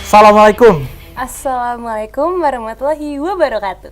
Assalamualaikum. Assalamualaikum warahmatullahi wabarakatuh.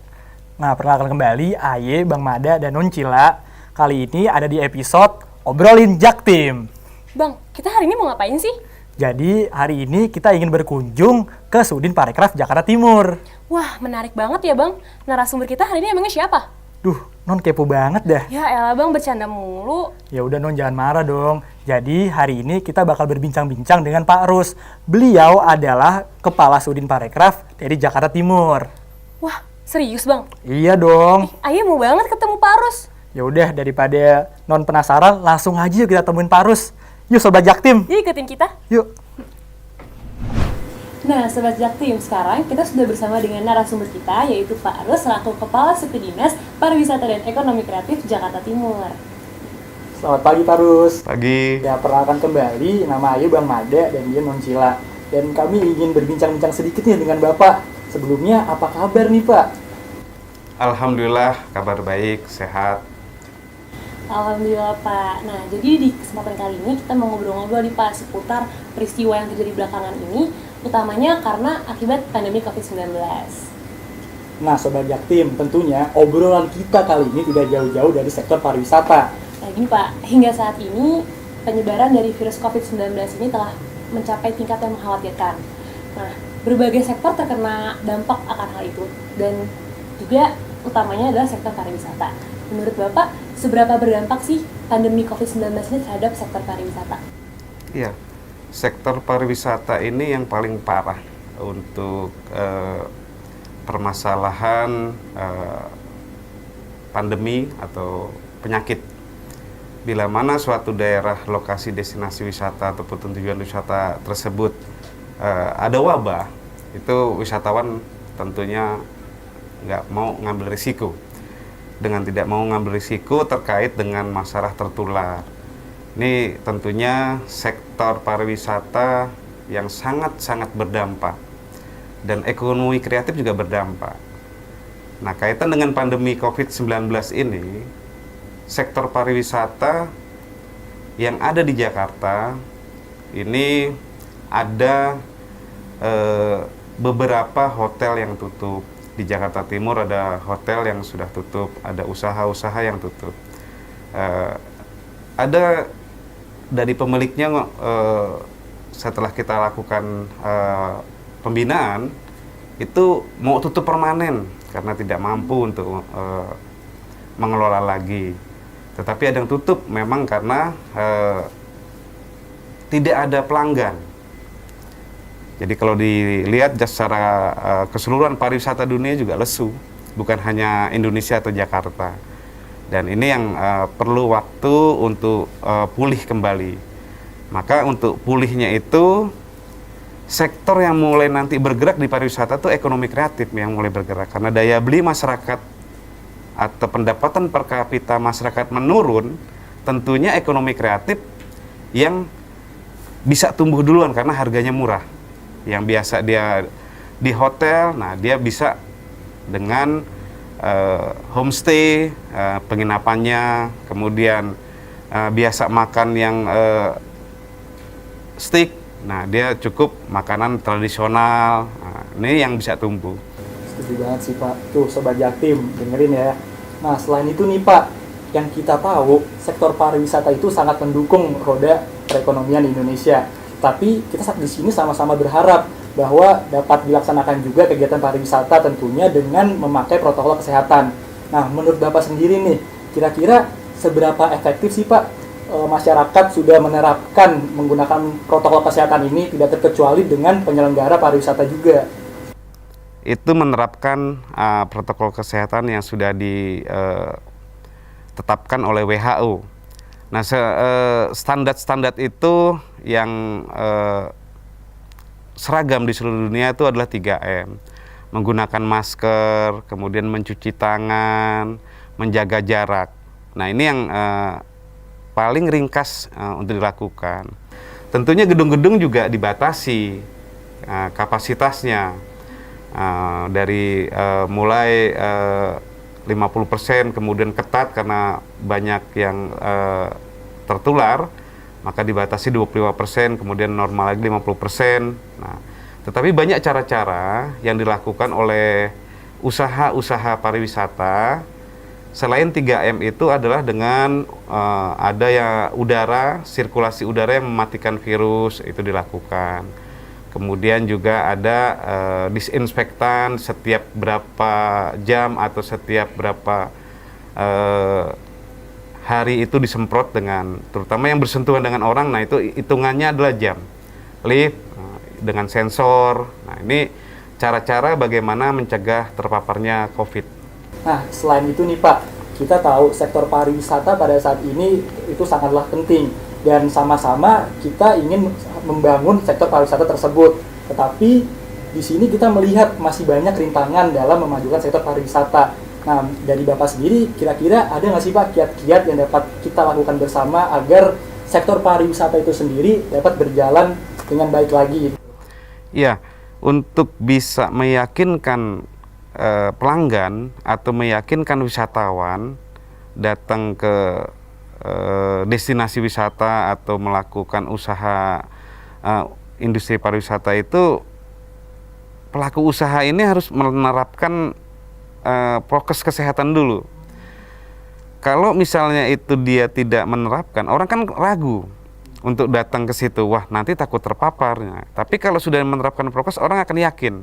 Nah, perkenalkan kembali Aye, Bang Mada, dan Noncila. Kali ini ada di episode Obrolin Jaktim. Bang, kita hari ini mau ngapain sih? Jadi, hari ini kita ingin berkunjung ke Sudin Parekraf Jakarta Timur. Wah, menarik banget ya bang. Narasumber kita hari ini emangnya siapa? Duh, Non kepo banget dah. Ya elah bang, bercanda mulu. Ya udah Non, jangan marah dong. Jadi, hari ini kita bakal berbincang-bincang dengan Pak Rus. Beliau adalah Kepala Sudin Parekraf dari Jakarta Timur. Wah, serius bang? Iya dong. Ayah mau banget ketemu Pak Rus. Ya udah, daripada Non penasaran, langsung aja yuk kita temuin Pak Rus. Yuk Sobat Jaktim. Yuk ikutin kita. Yuk. Nah, Sobat Jaktim, sekarang kita sudah bersama dengan narasumber kita, yaitu Pak Rus selaku Kepala Suku Dinas Pariwisata dan Ekonomi Kreatif Jakarta Timur. Selamat pagi Pak Rus. Pagi. Ya, perkenalkan kembali, nama Ayu Bang Mada dan dia Noncila. Dan kami ingin berbincang-bincang sedikit nih dengan Bapak. Sebelumnya, apa kabar nih Pak? Alhamdulillah, kabar baik, sehat. Alhamdulillah Pak. Nah, jadi di kesempatan kali ini kita mau ngobrol-ngobrol nih Pak seputar peristiwa yang terjadi belakangan ini, utamanya karena akibat pandemi COVID-19. Nah Sobat Jaktim, tentunya obrolan kita kali ini tidak jauh-jauh dari sektor pariwisata. Nah gini Pak, hingga saat ini penyebaran dari virus COVID-19 ini telah mencapai tingkat yang mengkhawatirkan. Nah, berbagai sektor terkena dampak akan hal itu, dan juga utamanya adalah sektor pariwisata. Menurut Bapak, seberapa berdampak sih pandemi COVID-19 ini terhadap sektor pariwisata? Iya, sektor pariwisata ini yang paling parah untuk permasalahan pandemi atau penyakit. Bila mana suatu daerah lokasi destinasi wisata ataupun tujuan wisata tersebut ada wabah, itu wisatawan tentunya nggak mau ngambil risiko. Dengan tidak mau ngambil risiko terkait dengan masalah tertular. Ini tentunya sektor pariwisata yang sangat-sangat berdampak. Dan ekonomi kreatif juga berdampak. Nah, kaitan dengan pandemi COVID-19 ini, sektor pariwisata yang ada di Jakarta, ini ada beberapa hotel yang tutup. Di Jakarta Timur ada hotel yang sudah tutup, ada usaha-usaha yang tutup. Ada dari pemiliknya setelah kita lakukan pembinaan, itu mau tutup permanen karena tidak mampu untuk mengelola lagi. Tetapi ada yang tutup memang karena tidak ada pelanggan. Jadi kalau dilihat secara keseluruhan pariwisata dunia juga lesu, bukan hanya Indonesia atau Jakarta. Dan ini yang perlu waktu untuk pulih kembali. Maka untuk pulihnya itu, sektor yang mulai nanti bergerak di pariwisata itu ekonomi kreatif yang mulai bergerak. Karena daya beli masyarakat atau pendapatan per kapita masyarakat menurun, tentunya ekonomi kreatif yang bisa tumbuh duluan karena harganya murah. Yang biasa dia di hotel, nah dia bisa dengan homestay, penginapannya, kemudian biasa makan yang steak, nah dia cukup makanan tradisional, nah, ini yang bisa tumbuh. Setuju banget sih Pak. Tuh Sobat Jaktim, dengerin ya. Nah selain itu nih Pak, yang kita tahu sektor pariwisata itu sangat mendukung roda perekonomian di Indonesia. Tapi kita di sini sama-sama berharap bahwa dapat dilaksanakan juga kegiatan pariwisata tentunya dengan memakai protokol kesehatan. Nah, menurut Bapak sendiri nih, kira-kira seberapa efektif sih Pak masyarakat sudah menerapkan menggunakan protokol kesehatan ini, tidak terkecuali dengan penyelenggara pariwisata juga? Itu menerapkan protokol kesehatan yang sudah ditetapkan oleh WHO. Nah, standar-standar itu yang seragam di seluruh dunia itu adalah 3M. Menggunakan masker, kemudian mencuci tangan, menjaga jarak. Nah, ini yang paling ringkas untuk dilakukan. Tentunya gedung-gedung juga dibatasi kapasitasnya. Dari mulai 50%, kemudian ketat karena banyak yang tertular, maka dibatasi 25%, kemudian normal lagi 50%. Nah, Tetapi banyak cara-cara yang dilakukan oleh usaha-usaha pariwisata selain 3M itu adalah dengan ada ya udara, sirkulasi udara yang mematikan virus itu dilakukan. Kemudian juga ada disinfektan setiap berapa jam atau setiap berapa hari itu disemprot dengan, terutama yang bersentuhan dengan orang, nah itu hitungannya adalah jam. Lift dengan sensor. Nah, ini cara-cara bagaimana mencegah terpaparnya COVID. Nah, selain itu nih Pak, kita tahu sektor pariwisata pada saat ini itu sangatlah penting dan sama-sama kita ingin membangun sektor pariwisata tersebut. Tetapi di sini kita melihat masih banyak rintangan dalam memajukan sektor pariwisata. Nah, dari Bapak sendiri kira-kira ada nggak sih Pak kiat-kiat yang dapat kita lakukan bersama agar sektor pariwisata itu sendiri dapat berjalan dengan baik lagi? Ya, untuk bisa meyakinkan pelanggan atau meyakinkan wisatawan datang ke destinasi wisata atau melakukan usaha industri pariwisata itu, pelaku usaha ini harus menerapkan prokes kesehatan dulu. Kalau misalnya itu dia tidak menerapkan, orang kan ragu untuk datang ke situ, wah nanti takut terpapar. Tapi kalau sudah menerapkan prokes, orang akan yakin.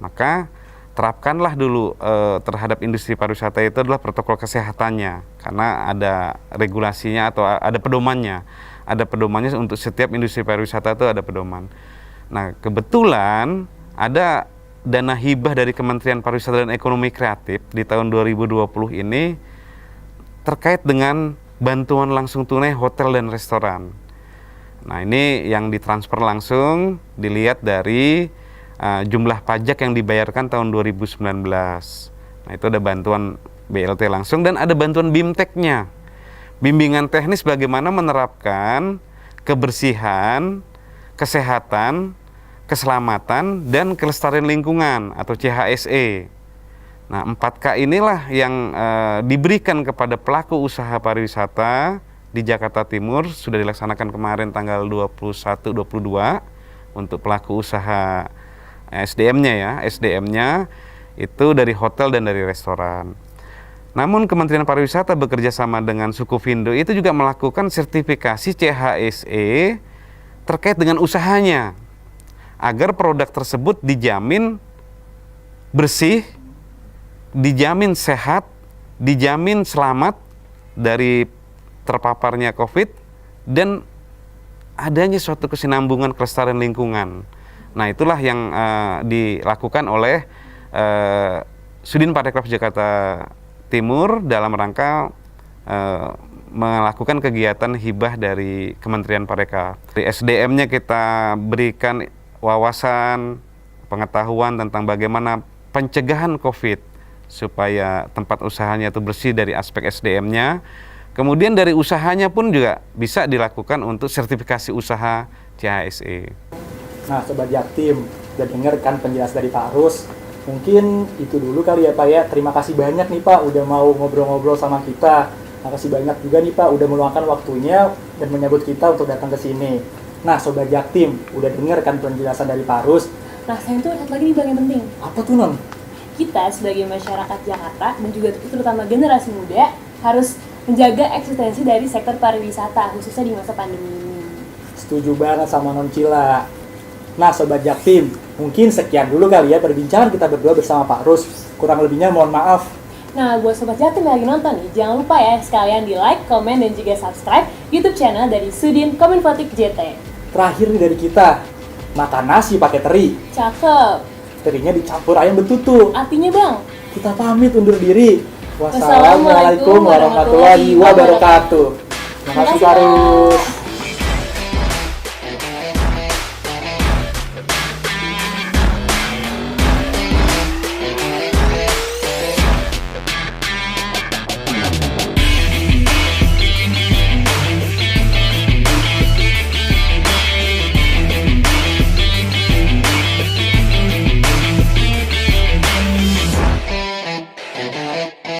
Maka terapkanlah dulu terhadap industri pariwisata itu adalah protokol kesehatannya, karena ada regulasinya atau ada pedomannya. Ada pedomannya untuk setiap industri pariwisata itu ada pedoman. Nah, kebetulan ada dana hibah dari Kementerian Pariwisata dan Ekonomi Kreatif di tahun 2020 ini terkait dengan bantuan langsung tunai hotel dan restoran. Nah, ini yang ditransfer langsung dilihat dari jumlah pajak yang dibayarkan tahun 2019. Nah, itu ada bantuan BLT langsung dan ada bantuan BIMTEK-nya. Bimbingan teknis bagaimana menerapkan kebersihan, kesehatan, keselamatan, dan kelestarian lingkungan atau CHSE. Nah, 4K inilah yang diberikan kepada pelaku usaha pariwisata di Jakarta Timur, sudah dilaksanakan kemarin tanggal 21-22 untuk pelaku usaha SDM-nya ya, SDM-nya itu dari hotel dan dari restoran. Namun Kementerian Pariwisata bekerja sama dengan Sukuvindo itu juga melakukan sertifikasi CHSE terkait dengan usahanya, agar produk tersebut dijamin bersih, dijamin sehat, dijamin selamat dari terpaparnya COVID, dan adanya suatu kesinambungan kelestarian lingkungan. Nah, itulah yang dilakukan oleh Sudin Parekraf Jakarta Timur dalam rangka melakukan kegiatan hibah dari Kementerian Parekraf. Di SDM-nya kita berikan wawasan, pengetahuan tentang bagaimana pencegahan COVID supaya tempat usahanya itu bersih dari aspek SDM-nya. Kemudian dari usahanya pun juga bisa dilakukan untuk sertifikasi usaha CHSE. Nah, Sobat Jaktim, udah denger kan penjelasan dari Pak Rus. Mungkin itu dulu kali ya Pak ya. Terima kasih banyak nih Pak udah mau ngobrol-ngobrol sama kita. Makasih banyak juga nih Pak udah meluangkan waktunya dan menyambut kita untuk datang ke sini. Nah, Sobat Jaktim, udah denger kan penjelasan dari Pak Rus. Nah, saya itu satu lagi nih Bang yang penting. Apa tuh Non? Kita sebagai masyarakat Jakarta dan juga terutama generasi muda harus menjaga eksistensi dari sektor pariwisata khususnya di masa pandemi ini. Setuju banget sama Non Cila. Nah, Sobat Jaktim, mungkin sekian dulu kali ya perbincangan kita berdua bersama Pak Rus. Kurang lebihnya mohon maaf. Nah, buat Sobat Jaktim yang lagi nonton nih, jangan lupa ya sekalian di like, komen, dan juga subscribe YouTube channel dari Sudin Kominfotik JT. Terakhir nih dari kita, makan nasi pakai teri. Cakep. Terinya dicampur ayam betutu. Artinya Bang, Kita pamit undur diri. Wassalamualaikum warahmatullahi wabarakatuh. Terima kasih Pak Rus.